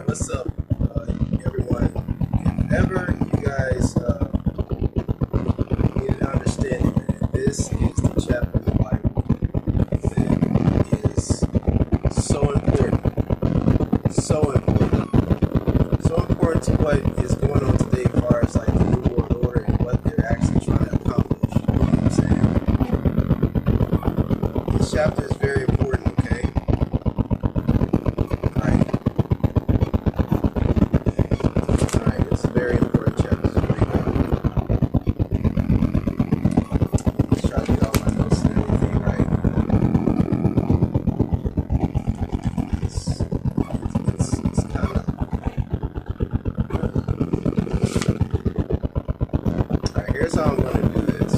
What's up, everyone? If ever you guys need an understanding, man, this is the chapter of the Bible that is so important, so important to what is going on today as far as like the New World Order and what they're actually trying to accomplish. You know what I'm saying? This chapter is very important, okay? Very important chapter. Let's try to get all my notes and everything right. It's kind of. Alright, here's how I'm going to do this.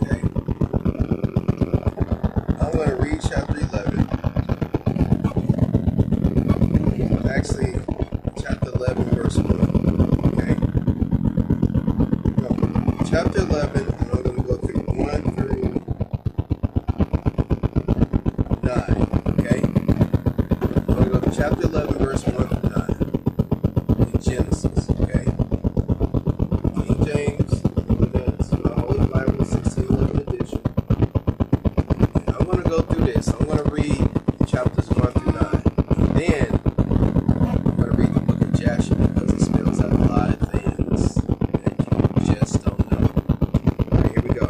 Okay. I'm going to read chapter 11. Actually, chapter 11, verse 1. Okay? No, chapter 11, and I'm going to go through 1 through 9. Okay? I'm going to go to chapter 11, verse 1 through 9 in Genesis. Okay? King James, that's my Holy Bible, 1611 edition. And I'm going to go through this. I'm going to read chapters 1 through 9. And then because it spells out a lot of things that you just don't know. Alright, here we go.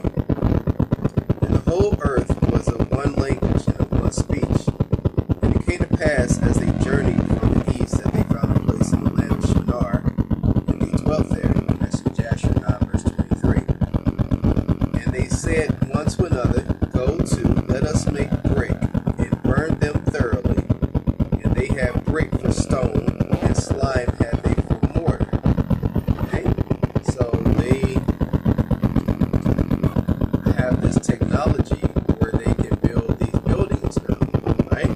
And the whole earth was of one language and of one speech. And it came to pass as they journeyed from the east that they found a place in the land of Shinar, and they dwelt there. That's in Jasher 9, verse 23. And they said one to another, Go to, let us make brick, and burn them thoroughly. And they had brick for stone, and slime had they for mortar. Okay? So they have this technology where they can build these buildings now, right?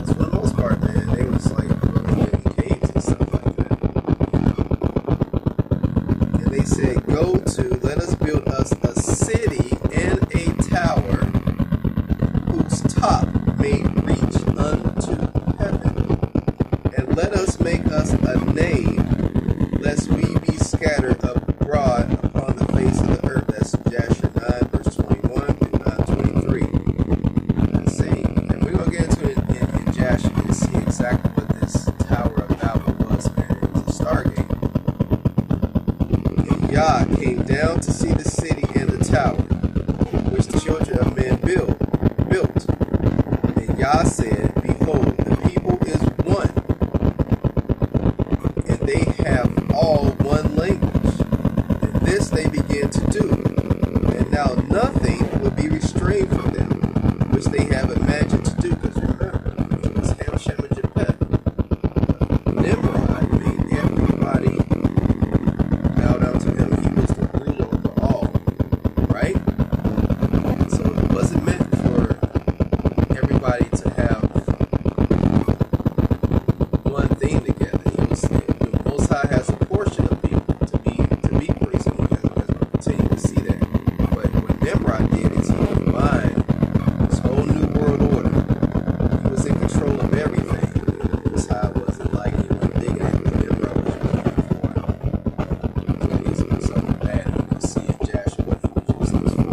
So for the most part, man, they was like living in caves and stuff like that. And they said, Go to, let us build us a city and a tower whose top may reach unto heaven. And let us make us a name, lest we be scattered abroad upon the face of the earth. That's Jasher 9, verse 21 through 9:23. That's saying, and we're going to get into it in Jasher and see exactly what this Tower of Babel was, man. It was a stargate. And Yah came down to see the city and the tower, which the children of men built. And Yah said, Behold, the people is one, and they have all one language. And this they began to do. And now nothing will be restrained from them, which they have imagined to do. Because remember, it was Ham, Shem, and Japheth. Nimrod made everybody bow down to him. He was the ruler over all. Right? So it wasn't meant for everybody to have one thing together. The Most High has a portion of people to be priests, and you guys will continue to see that. But what Nimrod did is he combined this whole new world order. He was in control of everything. The Most High wasn't like he was digging at what Nimrod was doing for. He's doing something bad. You can see in Jasher what he was using this for.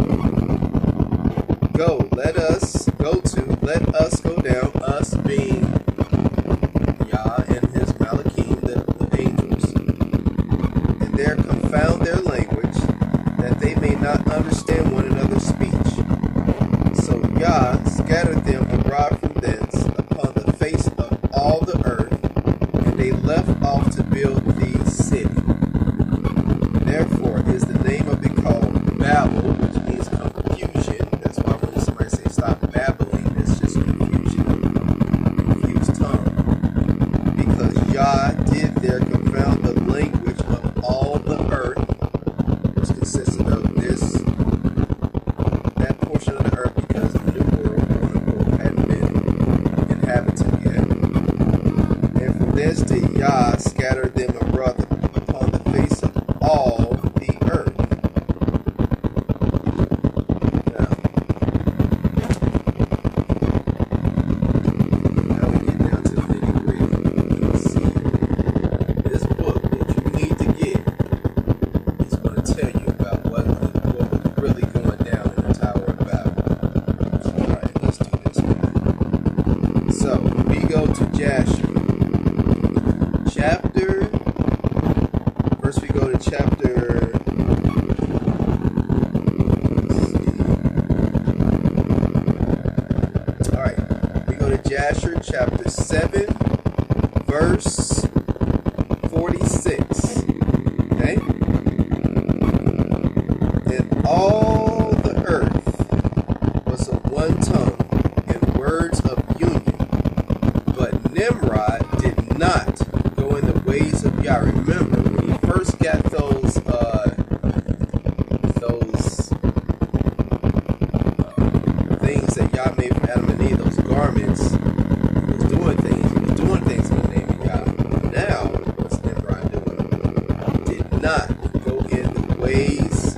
Let us go down, us being Yah and his Malachim, the angels, and there confound their language, that they may not understand one another's speech. So Yah scattered them abroad from thence upon the face of all the earth, and they left off to build the city. Therefore is the name of it called Babel, which means confusion. That's why when somebody says stop babbling, it's just confusion. go to Jasher. First we go to chapter. Alright, we go to Jasher chapter 7, verse 46. Okay? And all the earth was of one tongue and words of union. But Nimrod did not go in the ways of Yah. Remember, when he first got those things that Yah made for Adam and Eve, those garments, he was doing things in the name of Yah. Now, what's Nimrod doing? Did not go in the ways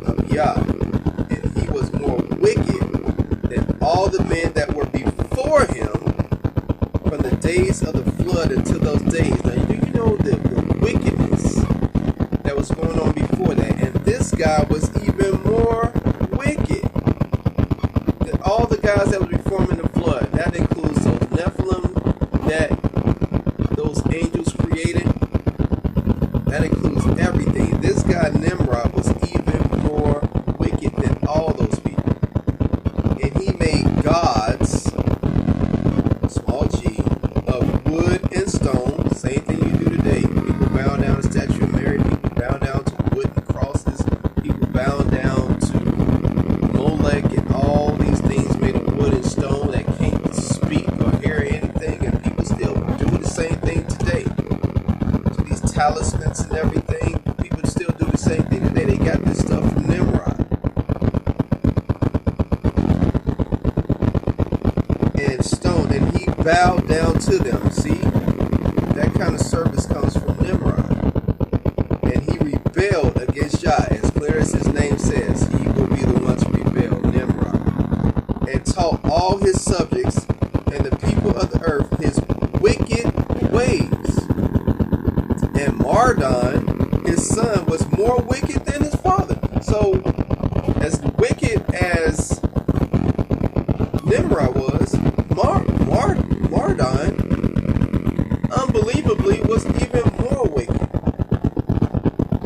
of Yah. And he was more wicked than all the men that were before him from the days of the flood until those days. Now, do you know the wickedness that was going on before that? And this guy was even more wicked than all the guys that were before him in the flood. That includes those Nephilim that those angels created. That includes everything. This guy Nimrod was even more wicked than all those people. And he made gods, small g, of wood and stone. Same thing you do today. People bow down to Statue of Mary. People bow down to wooden crosses. People bow down to Molech and all these things made of wood and stone that can't speak or hear anything. And people still do the same thing today. So these talismans and everything, people still do the same thing today. They got this stuff from Nimrod. And stone, and he bowed down to them. See, that kind of service comes from Nimrod. And he rebelled against Yah, as clear as his name says. He will be the one to rebel, Nimrod, and taught all his subjects and the people of the earth his wicked ways. And Mardon, his son, was more wicked than his father. So, as wicked as Nimrod was, Mardon, unbelievably, was even more wicked.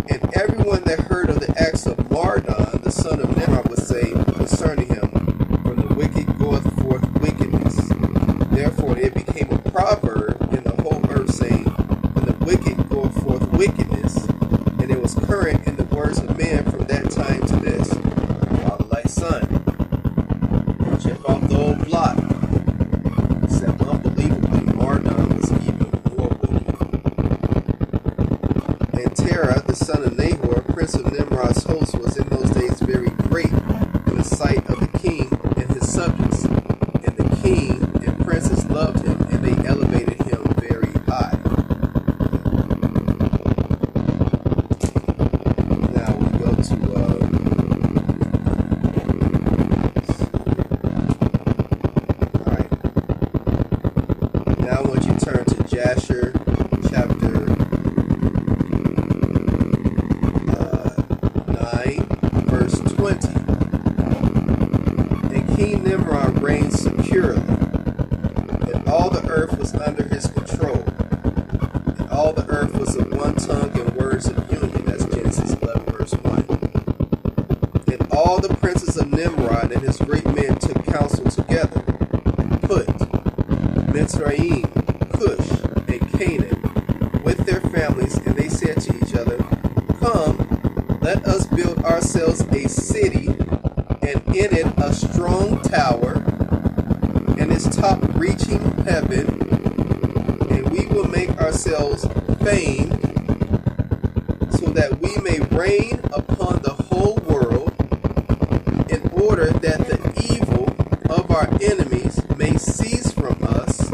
And everyone that heard of the acts of Mardon, the son of Nimrod, would say concerning him, from the wicked goeth forth wickedness. Therefore it became a proverb in the whole earth, saying, from the wicked goeth forth wickedness. And it was current in the words of men from that time to this. Father like son. Check off the old block. Except unbelievably, Mardon was even more wicked. And Terah, the son of Nahor, prince of Nimrod's host, was in those days very great in the sight of the king and his subjects. And the king and princes loved him, and they elevated him very high. Now we go to alright. Now I want you to turn to Jasher chapter 9, verse 20. And King Nimrod reigned securely, and all the earth was under his control. And all the earth was of one tongue and words of union. That's Genesis 11, verse 1. And all the princes of Nimrod and his great men took counsel together, Put, Mitzrayim, Cush, and Canaan, with their families, and they said to each other, Come, let us build ourselves a city, and in it a strong tower, and its top reaching heaven, and we will make ourselves famed, so that we may reign upon the whole world, in order that the evil of our enemies may cease from us,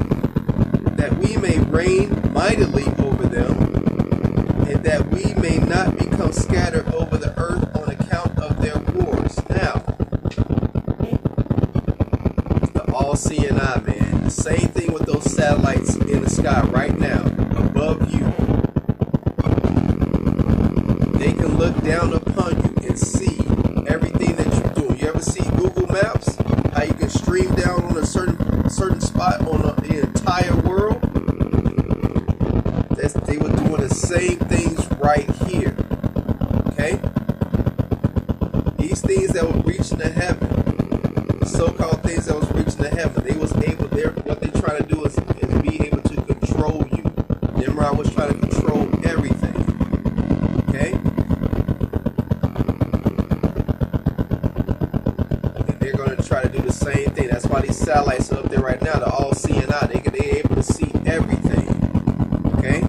that we may reign mightily over them, and that we may not become scattered over the earth on account of their wars. Now, the all-seeing eye, man. The same thing with those satellites in the sky right now, above you. They can look down upon you and see everything that you're doing. You ever see Google Maps? apply on the entire world, they were doing the same things right here. Okay? These things that were reaching to heaven, so-called things that was reaching to heaven, they was able, what they're trying to do is be able to control you. Nimrod was trying to control everything. Okay? And they're going to try to do the same thing. That's why these satellites are up there right now. They're all seeing out. They're able to see everything. Okay?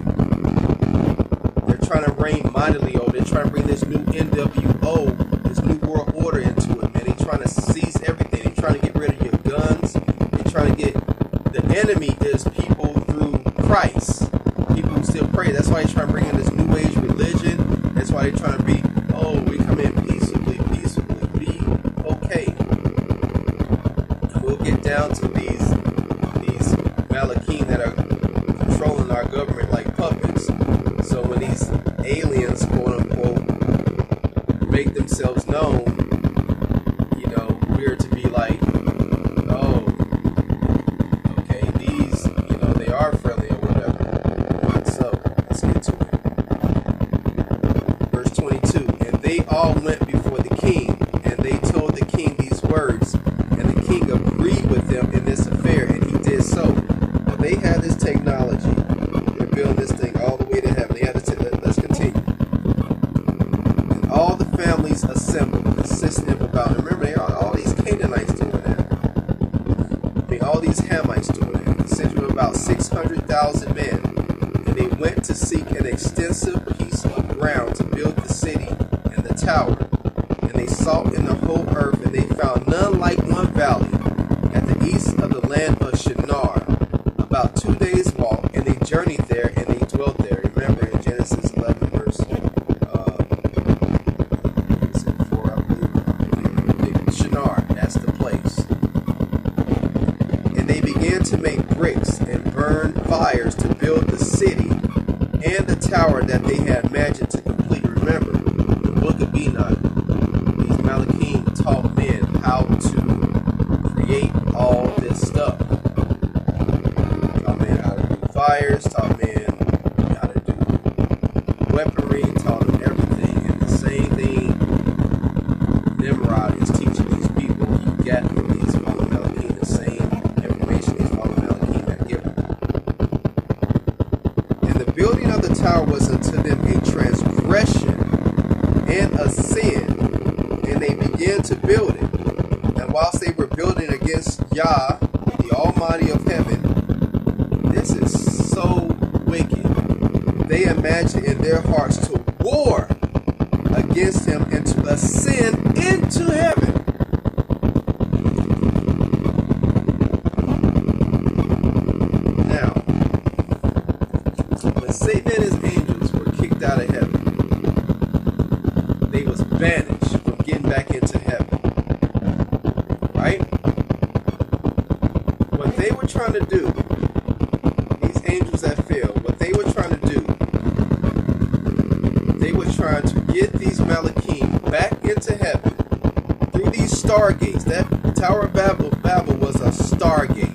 They're trying to reign mightily over. They're trying to bring this new NWO, this new world order into it, man. They're trying to seize everything. They're trying to get rid of your guns. They're trying to get, the enemy is people through Christ. People who still pray. That's why they're trying to bring in this new age religion. That's why they're trying to be, oh, we come in peaceably, be okay. And we'll get down to these Malachim that are controlling our government like puppets. So when these aliens, quote unquote, make themselves known, you know, we're to be like, oh, okay, these, you know, they are friendly or whatever. So let's get to it. Verse 22, and they all went before the king, and they told the king these words, and the king agreed with them in this affair, and he did so. Now they had this technology. They're building this thing all the way to heaven. They had to let's continue. And all the families assembled, consisting of about, remember, they all these Canaanites doing that. I mean, all these Hamites doing that. Consisting of about 600,000 men. And they went to seek an extensive piece of ground to build the city and the tower. And they sought in the whole earth, and they found none like one valley at the east of the land of Shinar, about 2 days' walk, and they journeyed there, and they dwelt there. Remember in Genesis 11, verse 4, I believe, Shinar, that's the place. And they began to make bricks and burn fires to build the city and the tower that they had imagined to complete. Remember, the book of Enoch, these Malachim taught men how to create all this stuff. Taught men how to do fires, taught men how to do weaponry, taught them everything. And the same thing Nimrod is teaching these people. He got from these fallen Malachim the same information these fallen Malachim had given. And the building of the tower was unto them a transgression and a sin, and they began to build it. And whilst they were building against Yah, the Almighty of heaven, this is so wicked. They imagined in their hearts to war against him and to ascend into heaven. Now, when Satan and his angels were kicked out of heaven, they was banished from getting back into heaven. Right? What they were trying to do, these angels that fell, what they were trying to do, they were trying to get these Malachim back into heaven through these stargates. That Tower of Babel was a stargate.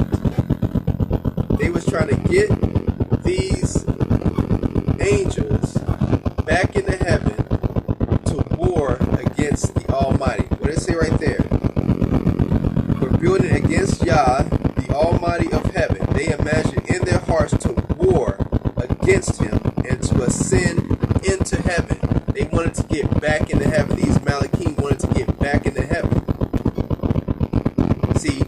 They was trying to get these angels back into heaven to war against the Almighty. What did it say right there? We're building against Yah, the Almighty of heaven. They imagined in their hearts to war against him and to ascend into heaven. They wanted to get back into heaven. These Malachim wanted to get back into heaven. See,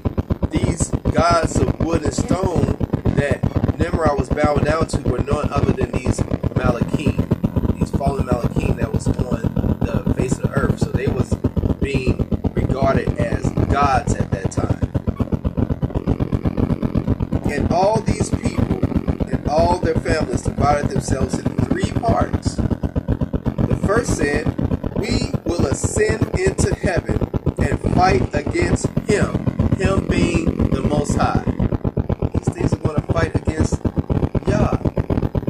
these gods of wood and stone that Nimrod was bowing down to were none other than these Malachim, these fallen Malachim that was on the face of the earth. So they was being regarded as gods at that time. And all these people and all their families divided themselves into three parts. The first said, we will ascend into heaven and fight against him, him being the Most High. These things are going to fight against Yah.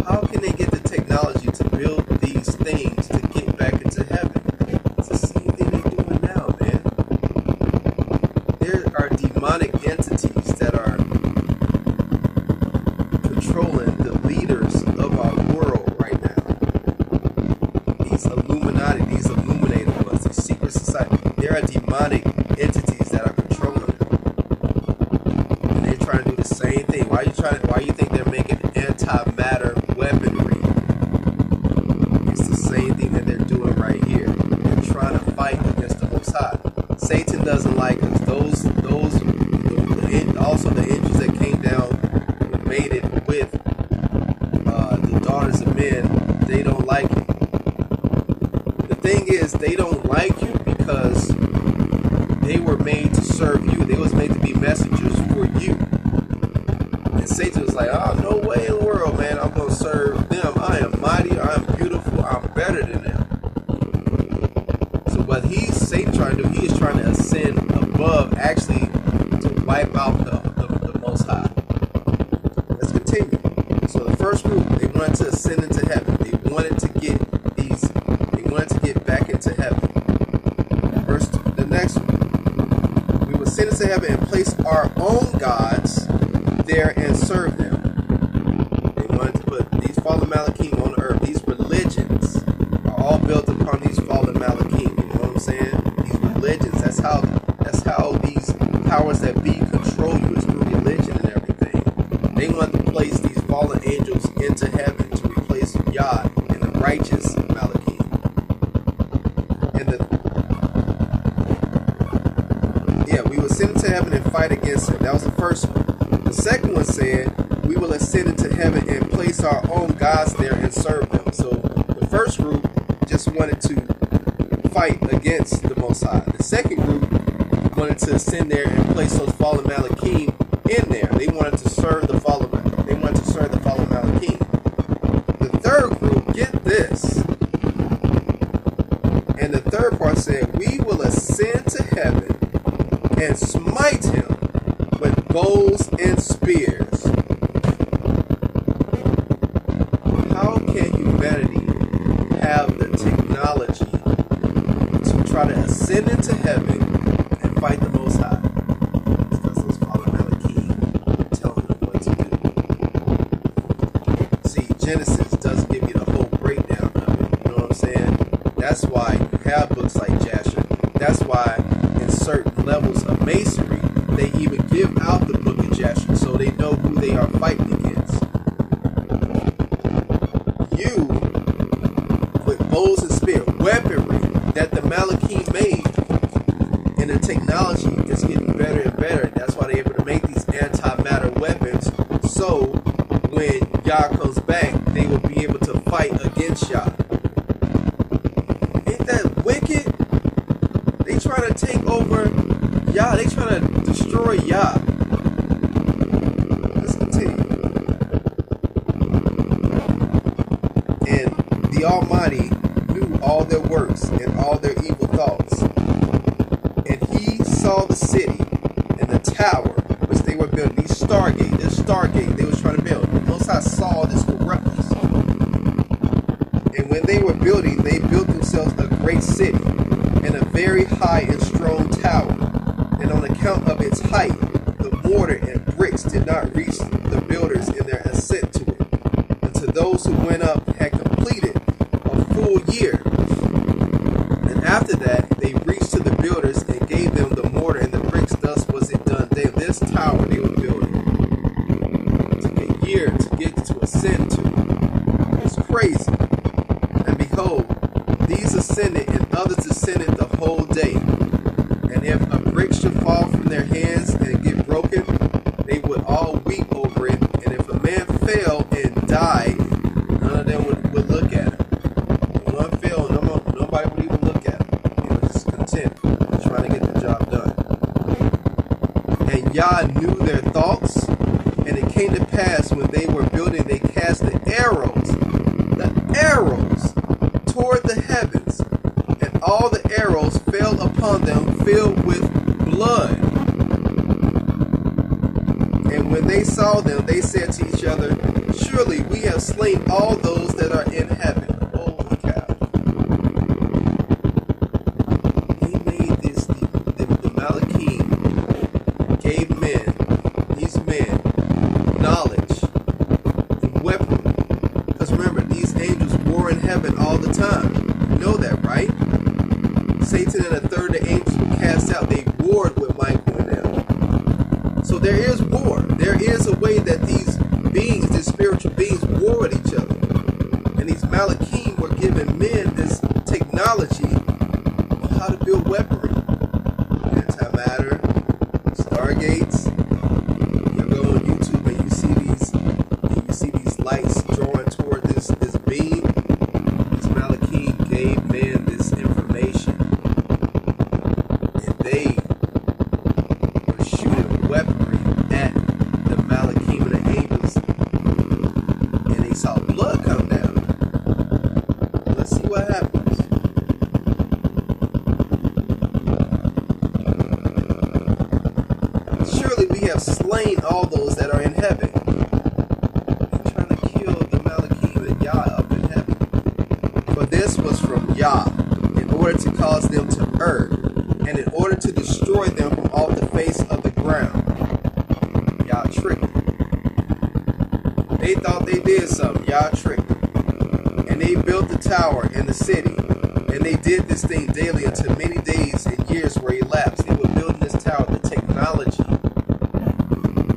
How can they get the technology to build these things to get back into heaven? It's the same thing they're doing now, man. There are demonic entities that are demonic entities that are controlling them. And they're trying to do the same thing. Why you think they're making antimatter weaponry? It's the same thing that they're doing right here. They're trying to fight against the Most High. Satan doesn't like us. Also the angels that came down and made it with the daughters of men, they don't like you. The thing is, they don't like you because they were made to serve you. They was made to be messengers for you. And Satan was like, oh, no way in the world, man, I'm going to serve them. I am mighty, I'm beautiful, I'm better than them. So what Satan trying to do, he is trying to ascend above, actually to wipe out the Most High. Let's continue. So the first group, they wanted to ascend into heaven. They wanted to get back into heaven. The next one, we will ascend into heaven and place our own gods there and serve them. They wanted to put these fallen Malachim on the earth. These religions are all built upon these fallen Malachim. You know what I'm saying? These religions, that's how these powers that be control you, is through religion and everything. They want to place these fallen angels into heaven to replace Yah and the righteous Malachim. We will ascend into heaven and fight against him. That was the first one. The second one said, we will ascend into heaven and place our own gods there and serve them. So the first group just wanted to fight against the Most High. The second group wanted to ascend there and place those fallen Malachim in there. They wanted to serve the fallen Malachim. The third group, get this. And the third part said, we will ascend to heaven and smite him with bows and spears. How can humanity have the technology to try to ascend into heaven and fight the Most High? It's because those fallen Malachim telling them what to do. See, Genesis doesn't give you the whole breakdown of it. You know what I'm saying? That's why you have books like Jasher. That's why in certain levels of masonry, they even give out the book of Jasher so they know who they are fighting against. You, with bows and spears, weaponry that the Malachim made, and the technology is getting better and better. That's why they're able to make these antimatter weapons, so when Yah comes back, they will be able to fight against Yah. Ain't that wicked? They trying to take over Yah. They trying to destroy Yah. Let's continue. And the Almighty knew all their works and all their evil thoughts. And he saw the city and the tower which they were building. This Stargate they was trying to build. The Most High saw this corruptness. And when they were building, they built themselves a great city and a very high and strong tower. And on account of its height, the mortar and bricks did not reach the builders in their ascent to it. And to those who went up had completed a full year. And after that, they reached to the builders and gave them the mortar and the bricks. Thus was it done. This tower they were building took a year to get to ascend to. It's crazy. And behold, these ascended and others descended the whole day. And if a brick should fall from their hands and get broken, they would all weep over it. And if a man fell and died, none of them would look at him. If one fell, nobody would even look at him. They were just content, trying to get the job done. And Yah knew their thoughts, and it came to pass when they were building, they cast the arrows toward the heavens, and all the arrows fell upon them filled with blood. And when they saw them, they said to each other, surely we have slain all those that are in heaven. Holy cow. He made this, the Malachim gave these men, knowledge and weaponry. Because remember, these angels were in heaven all the time. You know that, right? Satan and a third of the angels were cast So there is war. There is a way that these beings, these spiritual beings, war with each other. And these Malachim were giving men this technology on how to build weaponry. Antimatter, stargates. You go on YouTube and you see these lights drawing toward this beam. These Malachim gave men this information, and they were shooting weaponry at the Malachim and the angels, and they saw blood come down. Let's see what happens. Surely we have slain all those that are in heaven. They're trying to kill the Malachim and Yah up in heaven. For this was from Yah, in order to cause them to err, and in order to destroy them from off the face of the ground. Yah tricked them. They thought they did something. Yah tricked them. And they built the tower in the city. And they did this thing daily until many days and years were elapsed. They were building this tower, the technology.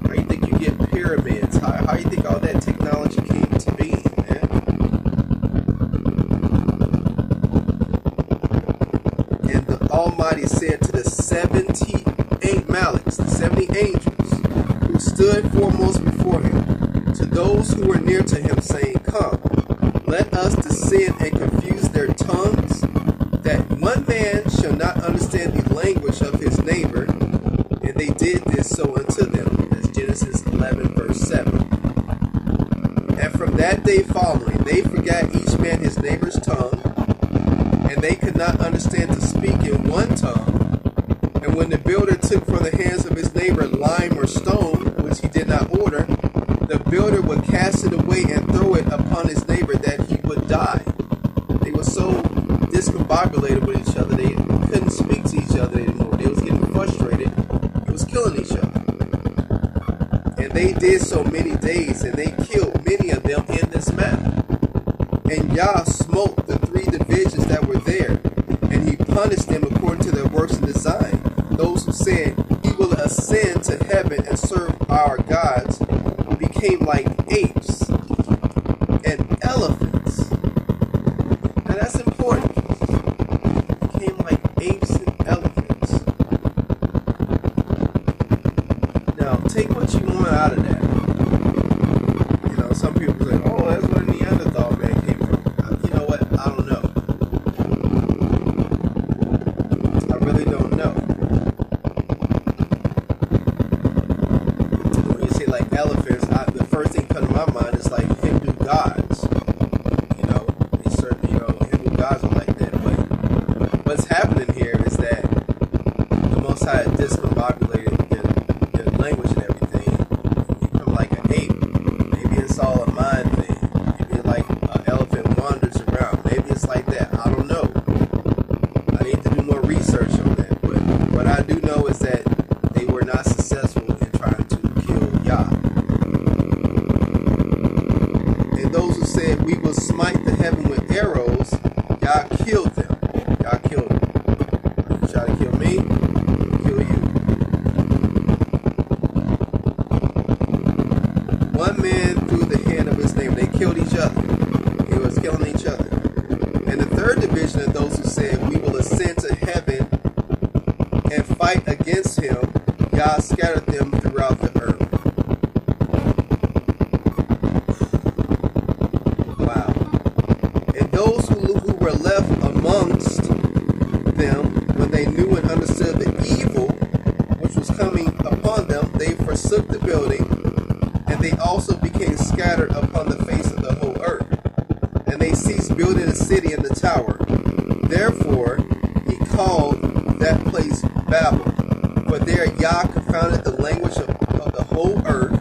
How you think you get pyramids? How you think all that technology came to being, man? And the Almighty said to the 78 Malachs, the 70 angels, who stood foremost before him, to those who were near to him, saying, Come, let us descend and confuse their tongues, that one man shall not understand the language of his neighbor. And they did this so unto them. That's Genesis 11, verse 7. And from that day following, they forgot each man his neighbor's tongue, and they could not understand to speak in one tongue. And when the builder took from the hands of his neighbor lime or stone, which he did not order, the builder would cast it away and throw it upon his neighbor that he would die. They were so discombobulated with each other, they couldn't speak to each other anymore. They was getting frustrated. It was killing each other. And they did so many days, and they killed many of them in this manner. And Yah smote the 3 divisions that were there, and he punished them according to their works and design. Those who said, He will ascend to heaven and serve our gods, became like apes and elephants. Now that's important. Became like apes and elephants. Now take what you want out of that. You know, some people say, oh, that's where Neanderthal man came from. You know what? I don't know. I really don't know. When you say like elephants, the first thing comes to my mind is like Hindu gods. You know, they certainly, Hindu gods are like that. But what's happening here is that the Most High discombobulated their language and everything. You become like an ape. Maybe it's all a mind thing. Maybe like an elephant wanders around. Maybe it's like that. I don't know. I need to do more research on that. But what I do know is that they were not successful in trying to kill Yah. And those who said, we will smite the heaven with arrows, Yah killed them. Yah killed them. You try to kill me, I'll kill you. One man threw the hand of his neighbor. They killed each other. They was killing each other. And the 3rd division of those who said, we will ascend to heaven and fight against him, Yah scattered them throughout the earth. Wow. And those who were left amongst them, when they knew and understood the evil which was coming upon them, they forsook the building, and they also became scattered upon the face of the whole earth. And they ceased building the city and the tower. Therefore he called that place Babel, for there Yah confounded the language of the whole earth.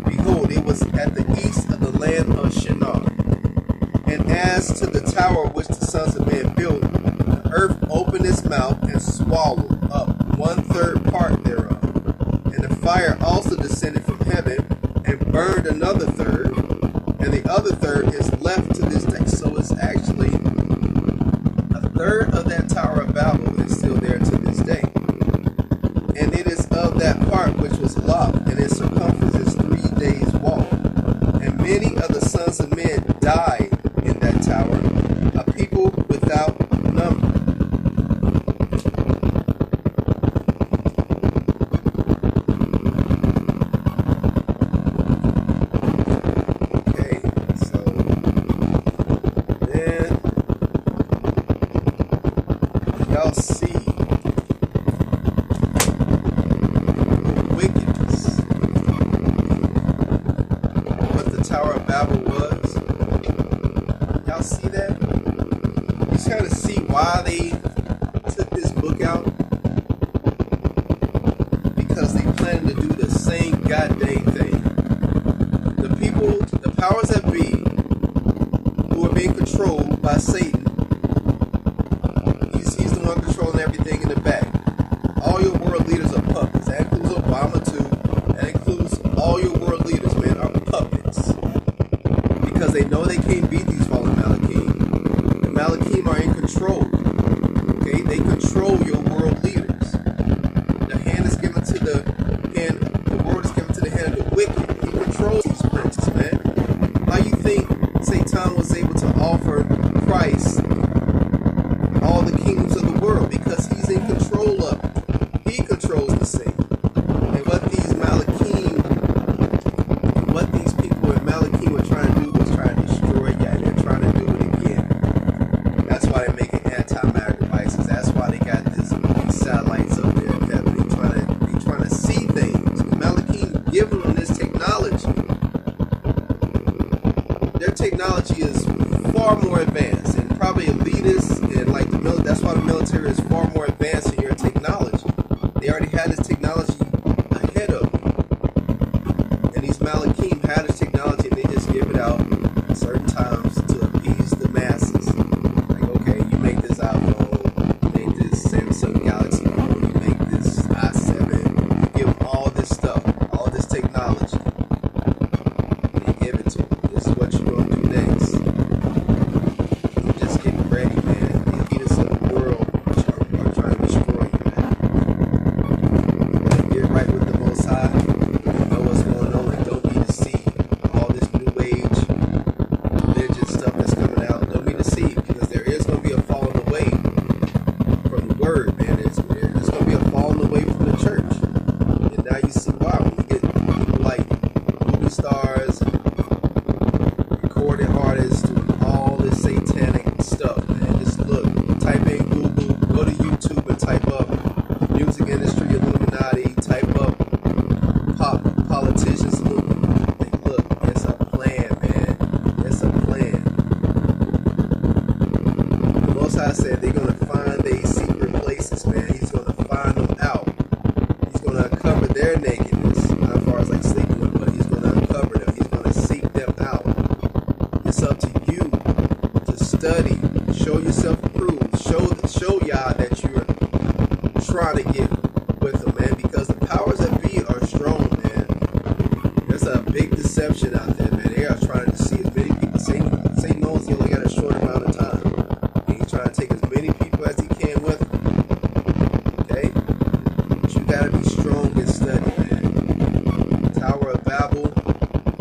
Behold, it was at the east of the land of Shinar. And as to the tower which the sons of men built, the earth opened its mouth and swallowed up 1/3 part thereof. And the fire also descended from heaven and burned another third, and the other third is left to this day. So it's actually a third of that Tower of Babel is still there to this day. And it is of that that part which was locked, and its circumference is 3 days' walk. And many of the sons of men died in that tower, a people without number. Okay, so then y'all see wickedness, what the Tower of Babel was. Y'all see that? You just gotta see why they took this book out. Because they planning to do the same goddamn thing. The people, the powers that be, who are being controlled by Satan. He's the one controlling everything in the back. All your world leaders are puppets. That includes Obama too. That includes all your world leaders, man, are puppets. Because they know they can't beat these fallen Malachim. The Malachim are in control. Okay, they control your world leaders. The hand is given to the hand. The world is given to the hand of the wicked. He controls these princes, man. How you think Satan was able to offer Christ all the kingdoms of the world? Because he's in control of it. He controls the same. And what these Malachim, what these people in Malachim were trying to do was try to destroy you. And they're trying to do it again. That's why they're making anti-matter devices. That's why they got these satellites up there in heaven. They're trying to see things. Malachim giving them this technology. Their technology is far more advanced and probably elitist, and like the military. That's why the military is far more advanced in your technology. They already had this technology ahead of them, and these Malachim had this technology, and they just give it out at certain times to appease the masses. Like, okay, you make this iPhone, you make this Samsung Galaxy phone, you make this i7, you give them all this stuff, all this technology, and you give it to them. This is what you're going to do next. You're just getting ready, man. The elitists of the world are trying to destroy you, man. Get right with the Most High. Know what's going on and don't be deceived. All this new age religious stuff that's coming out, don't be deceived, because there is going to be a falling away from the word, man. There's going to be a falling away from the church. And now you see why. When you get people like movie stars, recording artists, doing all this satanic stuff, man. Just look, type in Google, go to YouTube and type up music industry Illuminati, type up politicians Illuminati. Like, look, it's a plan, man. It's a plan. The Most High said they're going to find these secret places, man. He's going to find them out. He's going to uncover their nakedness, not as far as like sleeping with, but he's going to uncover them. He's going to seek them out. It's up to you to study, show yourself approved, show y'all that you're trying to get with them, man, because the powers that be are strong, man. There's a big deception out there, man. They are trying to deceive as many people. Satan knows he only got a short amount of time, and he's trying to take as many people as he can with him. Okay? But you gotta be strong and study, man. Tower of Babel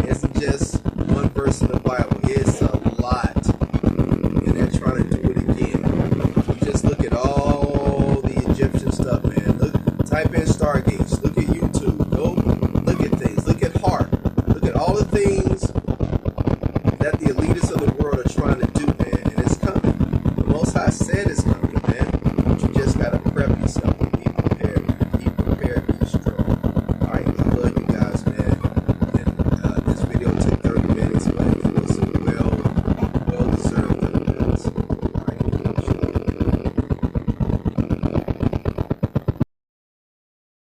isn't just one verse in the Bible. It's a lot. And they're trying to do it again. You just look at all the Egyptian stuff, man. Look, type in Stargates. Look